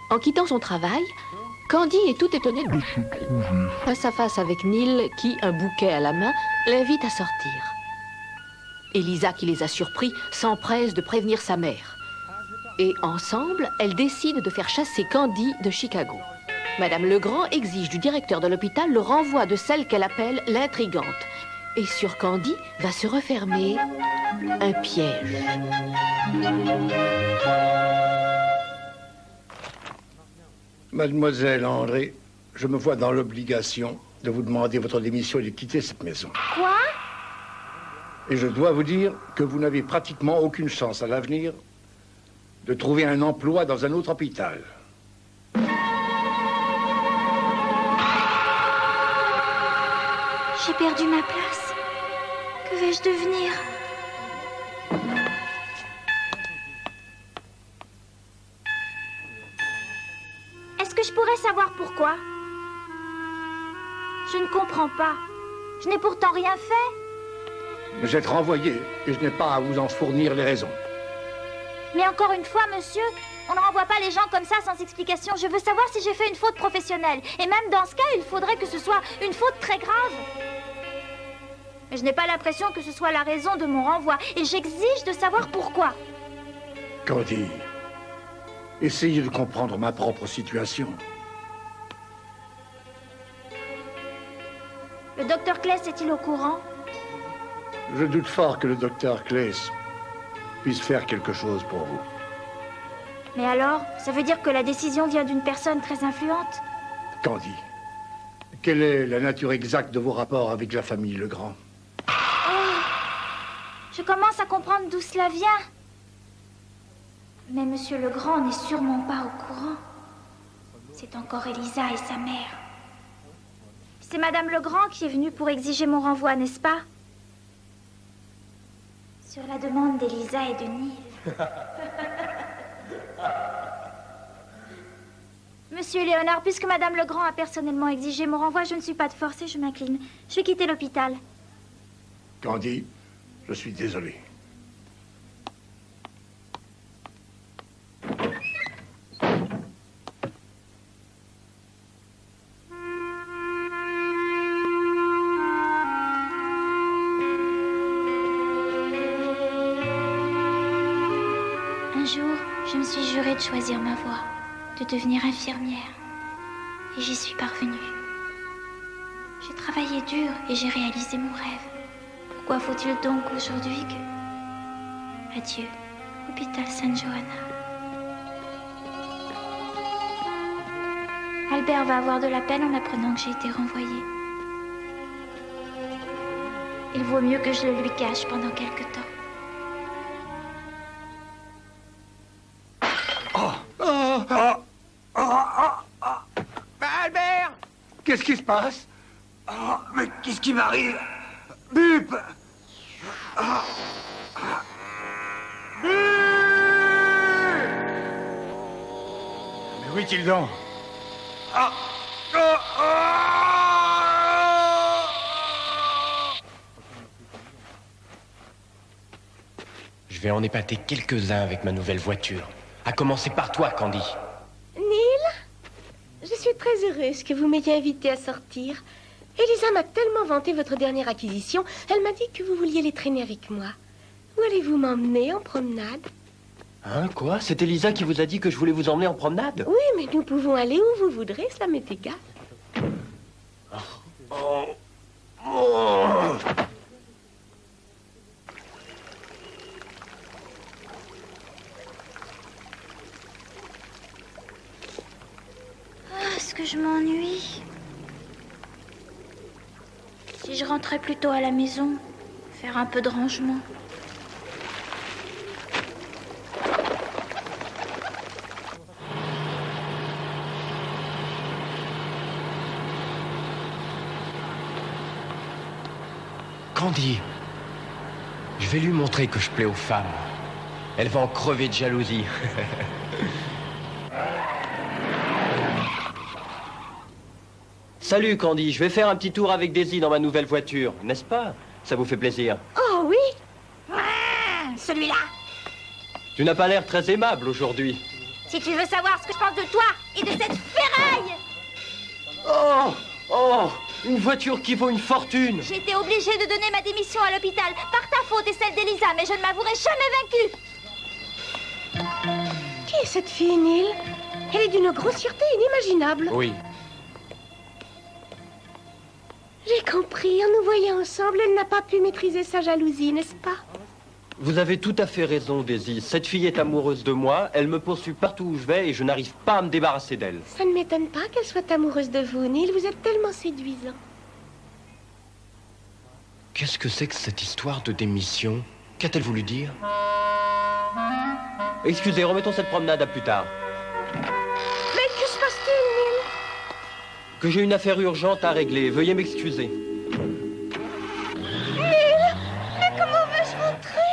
En quittant son travail, Candy est tout étonnée de face à face avec Neil qui, un bouquet à la main, l'invite à sortir. Elisa, qui les a surpris, s'empresse de prévenir sa mère. Et ensemble, elles décident de faire chasser Candy de Chicago. Madame Legrand exige du directeur de l'hôpital le renvoi de celle qu'elle appelle l'intrigante. Et sur Candy va se refermer un piège. Mademoiselle André, je me vois dans l'obligation de vous demander votre démission et de quitter cette maison. Quoi? Et je dois vous dire que vous n'avez pratiquement aucune chance à l'avenir de trouver un emploi dans un autre hôpital. J'ai perdu ma place. Que vais-je devenir? Est-ce que je pourrais savoir pourquoi? Je ne comprends pas. Je n'ai pourtant rien fait. Vous êtes renvoyé et je n'ai pas à vous en fournir les raisons. Mais encore une fois, monsieur, on ne renvoie pas les gens comme ça sans explication. Je veux savoir si j'ai fait une faute professionnelle. Et même dans ce cas, il faudrait que ce soit une faute très grave. Mais je n'ai pas l'impression que ce soit la raison de mon renvoi. Et j'exige de savoir pourquoi. Candy, essayez de comprendre ma propre situation. Le docteur Claes est-il au courant? Je doute fort que le docteur Claes puisse faire quelque chose pour vous. Mais alors, ça veut dire que la décision vient d'une personne très influente? Candy, quelle est la nature exacte de vos rapports avec la famille Legrand? Je commence à comprendre d'où cela vient. Mais Monsieur Legrand n'est sûrement pas au courant. C'est encore Elisa et sa mère. C'est Madame Legrand qui est venue pour exiger mon renvoi, n'est-ce pas? Sur la demande d'Elisa et de Neil. Monsieur Léonard, puisque Madame Legrand a personnellement exigé mon renvoi, je ne suis pas de force et je m'incline. Je vais quitter l'hôpital. Candy, je suis désolé. Un jour, je me suis juré de choisir ma voie, de devenir infirmière. Et j'y suis parvenue. J'ai travaillé dur et j'ai réalisé mon rêve. Pourquoi faut-il donc aujourd'hui que... Adieu, hôpital Sainte-Johanna. Albert va avoir de la peine en apprenant que j'ai été renvoyée. Il vaut mieux que je le lui cache pendant quelque temps. Albert! Qu'est-ce qui se passe? Oh, mais qu'est-ce qui m'arrive? Bup! Mais où est-il donc? Je vais en épater quelques-uns avec ma nouvelle voiture. À commencer par toi, Candy. Neil, je suis très heureuse que vous m'ayez invité à sortir. Elisa m'a tellement vanté votre dernière acquisition, elle m'a dit que vous vouliez les traîner avec moi. Où allez-vous m'emmener en promenade? Hein, quoi? C'est Elisa qui vous a dit que je voulais vous emmener en promenade? Oui, mais nous pouvons aller où vous voudrez, cela m'est égal. Est-ce que je m'ennuie? Si je rentrais plutôt à la maison, faire un peu de rangement. Candy, je vais lui montrer que je plais aux femmes. Elle va en crever de jalousie. Salut Candy, je vais faire un petit tour avec Daisy dans ma nouvelle voiture, n'est-ce pas? Ça vous fait plaisir? Oh oui. Celui-là. Tu n'as pas l'air très aimable aujourd'hui. Si tu veux savoir ce que je pense de toi et de cette ferraille! Oh! Oh! Une voiture qui vaut une fortune! J'ai été obligée de donner ma démission à l'hôpital par ta faute et celle d'Elisa, mais je ne m'avouerai jamais vaincue. Qui est cette fille, Neil? Elle est d'une grossièreté inimaginable. Oui. J'ai compris. En nous voyant ensemble, elle n'a pas pu maîtriser sa jalousie, n'est-ce pas? Vous avez tout à fait raison, Daisy. Cette fille est amoureuse de moi, elle me poursuit partout où je vais et je n'arrive pas à me débarrasser d'elle. Ça ne m'étonne pas qu'elle soit amoureuse de vous, Neil. Vous êtes tellement séduisant. Qu'est-ce que c'est que cette histoire de démission? Qu'a-t-elle voulu dire? Excusez, remettons cette promenade à plus tard. Mais que se passe-t-il, Neil? Que j'ai une affaire urgente à régler. Veuillez m'excuser. Neil, mais comment vais-je rentrer?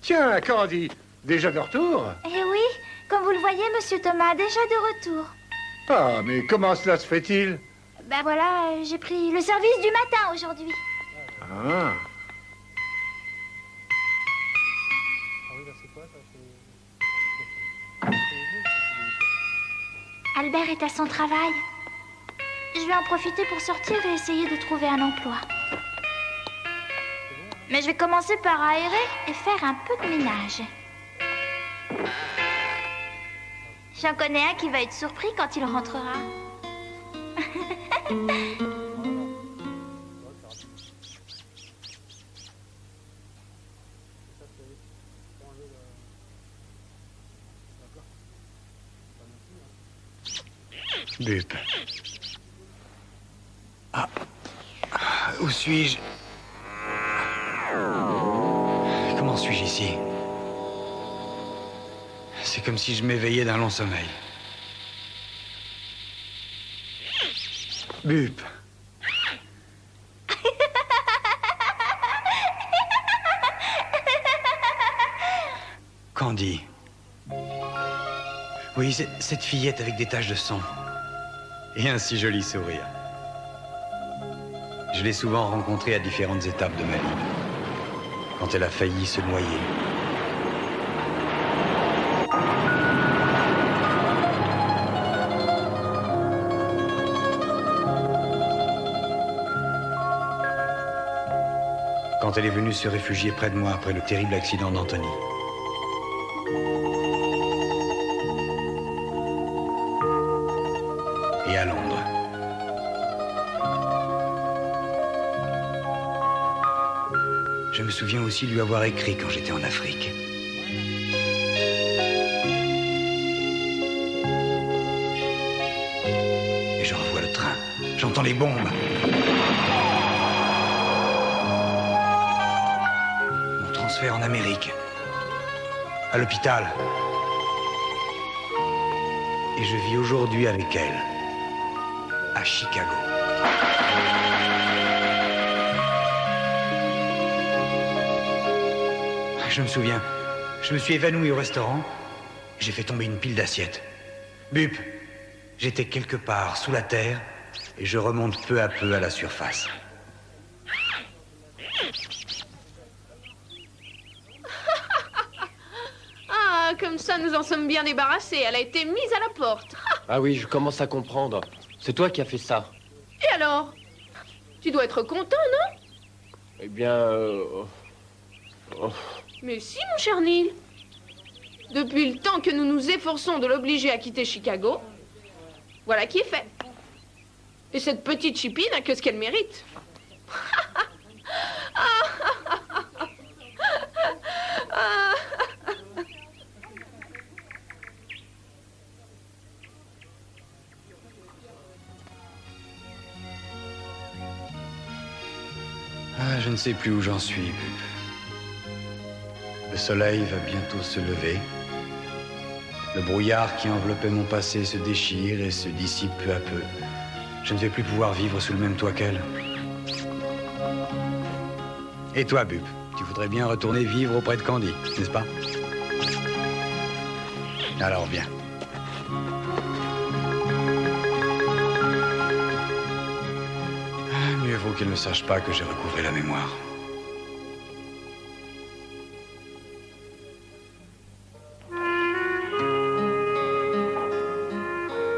Tiens, Candy, déjà de retour? Eh oui, comme vous le voyez, monsieur Thomas, déjà de retour. Ah, mais comment cela se fait-il? Ben voilà, j'ai pris le service du matin aujourd'hui. Ah. Albert est à son travail. Je vais en profiter pour sortir et essayer de trouver un emploi. Mais je vais commencer par aérer et faire un peu de ménage. J'en connais un qui va être surpris quand il rentrera. Bup. Ah. Où suis-je? Comment suis-je ici? C'est comme si je m'éveillais d'un long sommeil. Bup. Candy. Oui, cette fillette avec des taches de sang. Et un si joli sourire. Je l'ai souvent rencontrée à différentes étapes de ma vie. Quand elle a failli se noyer. Quand elle est venue se réfugier près de moi après le terrible accident d'Anthony. Et à Londres. Je me souviens aussi lui avoir écrit quand j'étais en Afrique. Et je revois le train. J'entends les bombes. Mon transfert en Amérique. À l'hôpital. Et je vis aujourd'hui avec elle. À Chicago. Je me souviens, je me suis évanoui au restaurant. J'ai fait tomber une pile d'assiettes. Bup, j'étais quelque part sous la terre et je remonte peu à peu à la surface. Ah, comme ça, nous en sommes bien débarrassés. Elle a été mise à la porte. Ah oui, je commence à comprendre. C'est toi qui as fait ça. Et alors? Tu dois être content, non? Eh bien... Mais si, mon cher Neil. Depuis le temps que nous nous efforçons de l'obliger à quitter Chicago, voilà qui est fait. Et cette petite chipie n'a que ce qu'elle mérite. Ah, je ne sais plus où j'en suis, Bup. Le soleil va bientôt se lever. Le brouillard qui enveloppait mon passé se déchire et se dissipe peu à peu. Je ne vais plus pouvoir vivre sous le même toit qu'elle. Et toi, Bup, tu voudrais bien retourner vivre auprès de Candy, n'est-ce pas? Alors, viens. Mieux vaut qu'elle ne sache pas que j'ai recouvré la mémoire.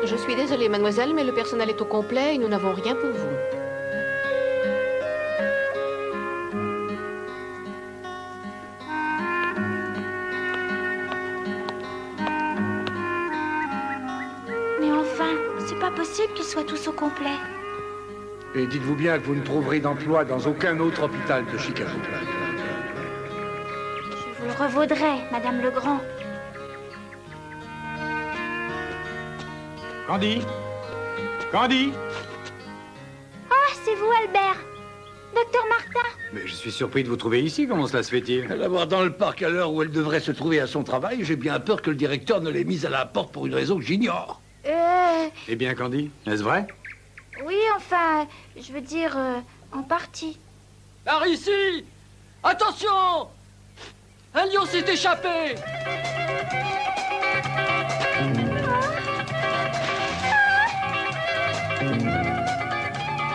Je suis désolée, mademoiselle, mais le personnel est au complet et nous n'avons rien pour vous. Mais enfin, c'est pas possible qu'ils soient tous au complet. Et dites-vous bien que vous ne trouverez d'emploi dans aucun autre hôpital de Chicago. Je vous le revaudrai, Madame Legrand. Candy? Candy? Ah, c'est vous, Albert. Docteur Martin. Mais je suis surpris de vous trouver ici. Comment cela se fait-il? La voir dans le parc à l'heure où elle devrait se trouver à son travail, j'ai bien peur que le directeur ne l'ait mise à la porte pour une raison que j'ignore. Eh bien, Candy, est-ce vrai? Oui, enfin, je veux dire, en partie. Par ici! Attention! Un lion s'est échappé!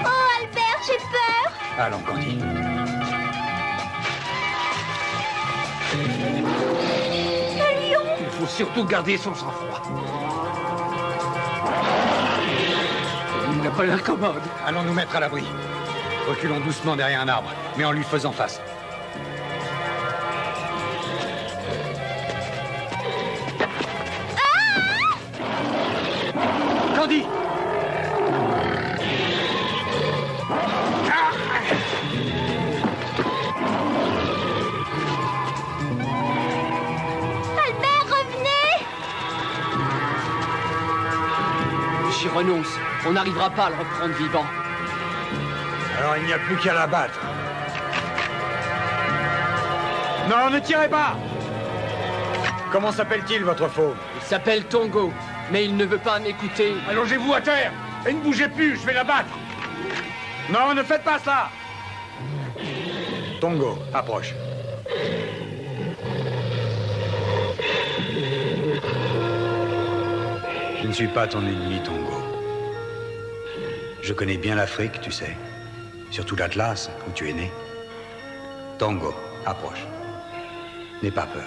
Oh, Albert, j'ai peur! Allons, Candy. Un lion! Il faut surtout garder son sang-froid. Il n'a pas l'air commode. Allons nous mettre à l'abri. Reculons doucement derrière un arbre, mais en lui faisant face. Candy! Albert, revenez! J'y renonce. On n'arrivera pas à le reprendre vivant. Alors il n'y a plus qu'à l'abattre. Non, ne tirez pas! Comment s'appelle-t-il, votre fauve? Il s'appelle Tongo, mais il ne veut pas m'écouter. Allongez-vous à terre et ne bougez plus, je vais la battre. Non, ne faites pas ça! Tongo, approche. Je ne suis pas ton ennemi, Tongo. Je connais bien l'Afrique, tu sais. Surtout l'Atlas, où tu es né. Tongo, approche. N'aie pas peur.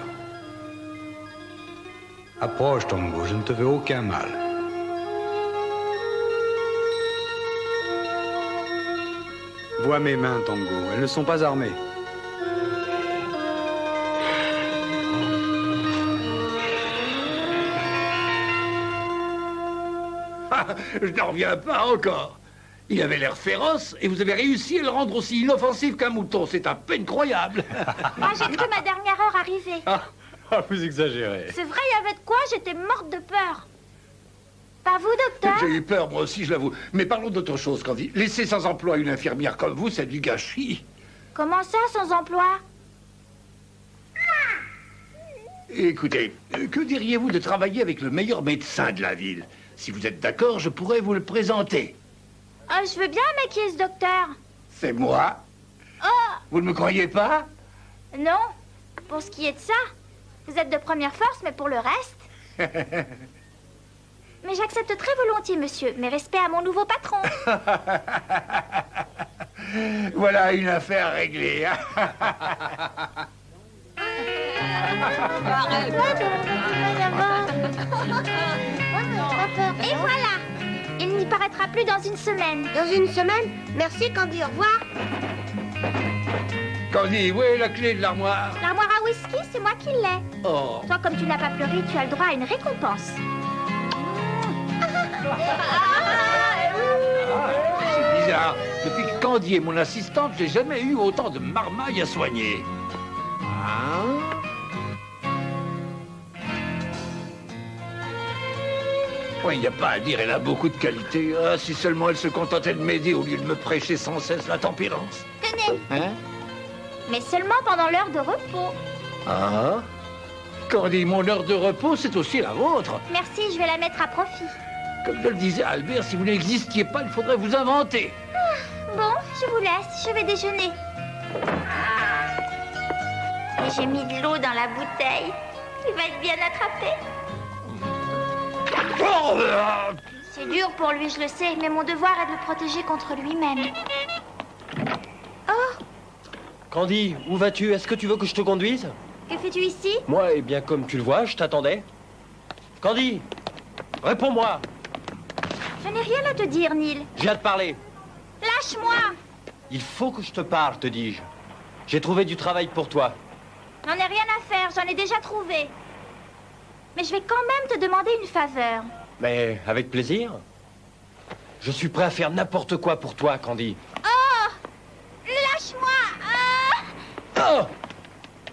Approche, Tongo, je ne te veux aucun mal. Vois mes mains, Tongo, elles ne sont pas armées. Je n'en reviens pas encore. Il avait l'air féroce et vous avez réussi à le rendre aussi inoffensif qu'un mouton. C'est à peine croyable. Ah, j'ai cru ma dernière heure arriver. Vous exagérez. C'est vrai, il y avait de quoi, j'étais morte de peur. Pas vous, docteur? J'ai eu peur, moi aussi, je l'avoue. Mais parlons d'autre chose, Candy. Laisser sans emploi une infirmière comme vous, c'est du gâchis. Comment ça, sans emploi? Écoutez, que diriez-vous de travailler avec le meilleur médecin de la ville? Si vous êtes d'accord, je pourrais vous le présenter. Ah, je veux bien, mais qui est ce docteur? C'est moi. Oh! Vous ne me croyez pas? Non. Pour ce qui est de ça, vous êtes de première force, mais pour le reste... Mais j'accepte très volontiers, monsieur. Mes respects à mon nouveau patron. Voilà une affaire réglée. Et voilà. Il n'y paraîtra plus dans une semaine. Dans une semaine? Merci, Candy, au revoir. Candy, où est la clé de l'armoire? L'armoire à whisky, c'est moi qui l'ai. Oh. Toi, comme tu n'as pas pleuré, tu as le droit à une récompense. C'est bizarre. Depuis que Candy est mon assistante, j'ai jamais eu autant de marmailles à soigner. Hein? Oui, il n'y a pas à dire, elle a beaucoup de qualités. Ah, si seulement elle se contentait de m'aider au lieu de me prêcher sans cesse la tempérance. Tenez. Hein? Mais seulement pendant l'heure de repos. Ah? Candy, mon heure de repos, c'est aussi la vôtre. Merci, je vais la mettre à profit. Comme je le disais à Albert, si vous n'existiez pas, il faudrait vous inventer. Bon, je vous laisse, je vais déjeuner. Et j'ai mis de l'eau dans la bouteille. Il va être bien attrapé. C'est dur pour lui, je le sais, mais mon devoir est de le protéger contre lui-même. Oh, Candy, où vas-tu? Est-ce que tu veux que je te conduise? que fais-tu ici? Moi, eh bien, comme tu le vois, je t'attendais. Candy, réponds-moi. Je n'ai rien à te dire, Neil. Je viens de parler. Lâche-moi. Il faut que je te parle, te dis-je. J'ai trouvé du travail pour toi. J'en ai rien à faire, j'en ai déjà trouvé. Mais je vais quand même te demander une faveur. Mais avec plaisir. Je suis prêt à faire n'importe quoi pour toi, Candy. Oh! Lâche-moi! Oh!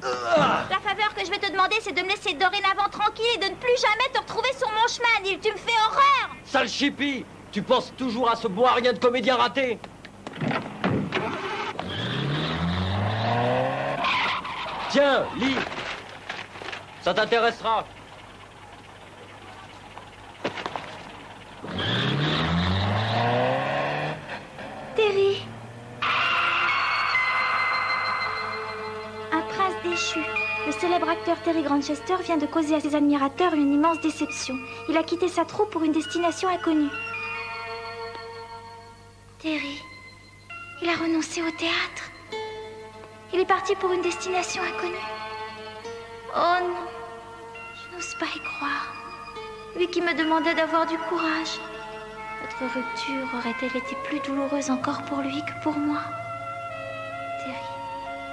La faveur que je vais te demander, c'est de me laisser dorénavant tranquille et de ne plus jamais te retrouver sur mon chemin, Neil. Tu me fais horreur! Sale chippie! Tu penses toujours à ce bois rien de comédien raté? Tiens, lis. Ça t'intéressera. Terry. Un prince déchu. Le célèbre acteur Terry Grantchester vient de causer à ses admirateurs une immense déception. Il a quitté sa troupe pour une destination inconnue. Terry, il a renoncé au théâtre. Il est parti pour une destination inconnue. Oh non, je n'ose pas y croire. Lui qui me demandait d'avoir du courage. Notre rupture aurait-elle été plus douloureuse encore pour lui que pour moi? Terry,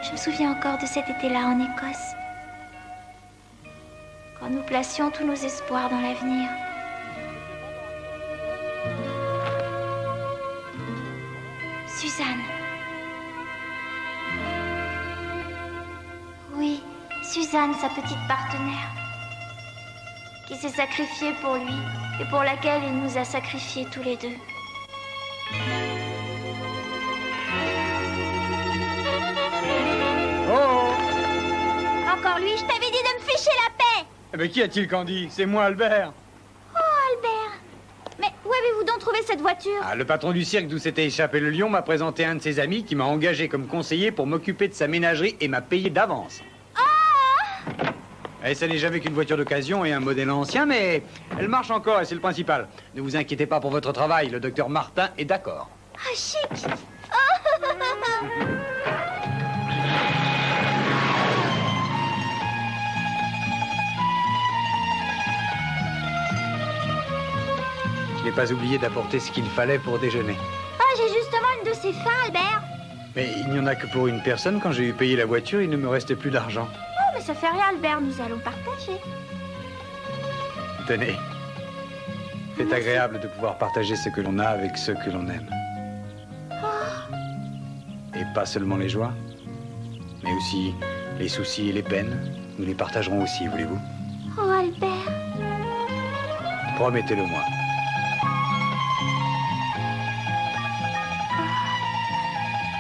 je me souviens encore de cet été-là en Écosse. Quand nous placions tous nos espoirs dans l'avenir. Suzanne. Oui, Suzanne, sa petite partenaire. Qui s'est sacrifiée pour lui et pour laquelle il nous a sacrifiés tous les deux. Oh! Encore lui, je t'avais dit de me ficher la paix! Mais qui a-t-il, Candy? C'est moi, Albert. Oh, Albert! Mais où avez-vous donc trouvé cette voiture? Ah, le patron du cirque d'où s'était échappé le lion m'a présenté un de ses amis qui m'a engagé comme conseiller pour m'occuper de sa ménagerie et m'a payé d'avance. Et ça n'est jamais qu'une voiture d'occasion et un modèle ancien, mais elle marche encore et c'est le principal. Ne vous inquiétez pas pour votre travail, le docteur Martin est d'accord. Ah, chic! Je n'ai pas oublié d'apporter ce qu'il fallait pour déjeuner. Ah, j'ai justement une de ces fins, Albert. Mais il n'y en a que pour une personne. Quand j'ai eu payé la voiture, il ne me restait plus d'argent. Oh, mais ça fait rien, Albert, nous allons partager. Tenez. C'est agréable de pouvoir partager ce que l'on a avec ceux que l'on aime. Et pas seulement les joies, mais aussi les soucis et les peines. Nous les partagerons aussi, voulez-vous? Oh, Albert. Promettez-le-moi.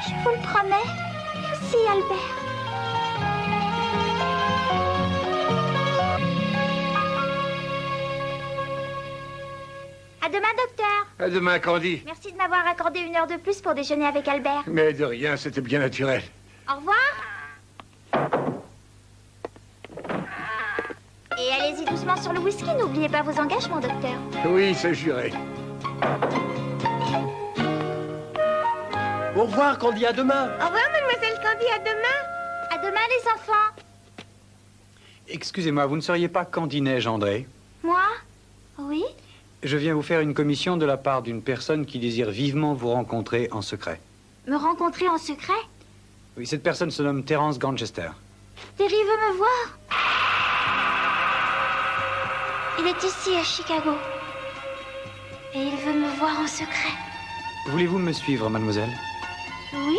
Je vous le promets. Merci, Albert. À demain, docteur. À demain, Candy. Merci de m'avoir accordé 1 heure de plus pour déjeuner avec Albert. Mais de rien, c'était bien naturel. Au revoir. Et allez-y doucement sur le whisky. N'oubliez pas vos engagements, docteur. Oui, c'est juré. Au revoir, Candy, à demain. Au revoir, mademoiselle Candy, à demain. À demain, les enfants. Excusez-moi, vous ne seriez pas Candy Neige, André? Moi? Oui? Je viens vous faire une commission de la part d'une personne qui désire vivement vous rencontrer en secret. Me rencontrer en secret? Oui, cette personne se nomme Terence Grantchester. Terry veut me voir. Il est ici, à Chicago. Et il veut me voir en secret. Voulez-vous me suivre, mademoiselle? Oui?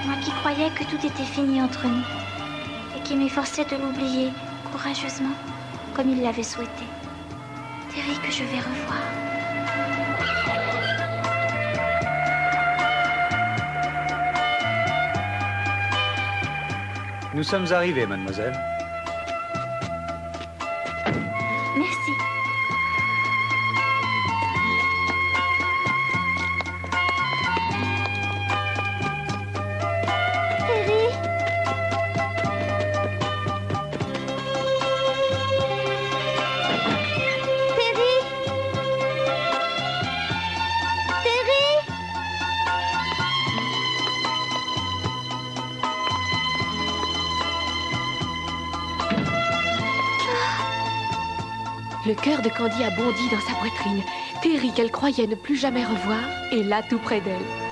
Moi qui croyais que tout était fini entre nous. Et qui m'efforçais de l'oublier courageusement, comme il l'avait souhaité. Terry que je vais revoir. Nous sommes arrivés, mademoiselle. Merci. Terry. Terry. Terry. Le cœur de Candy a bondi dans sa poitrine. Terry, qu'elle croyait ne plus jamais revoir, est là tout près d'elle.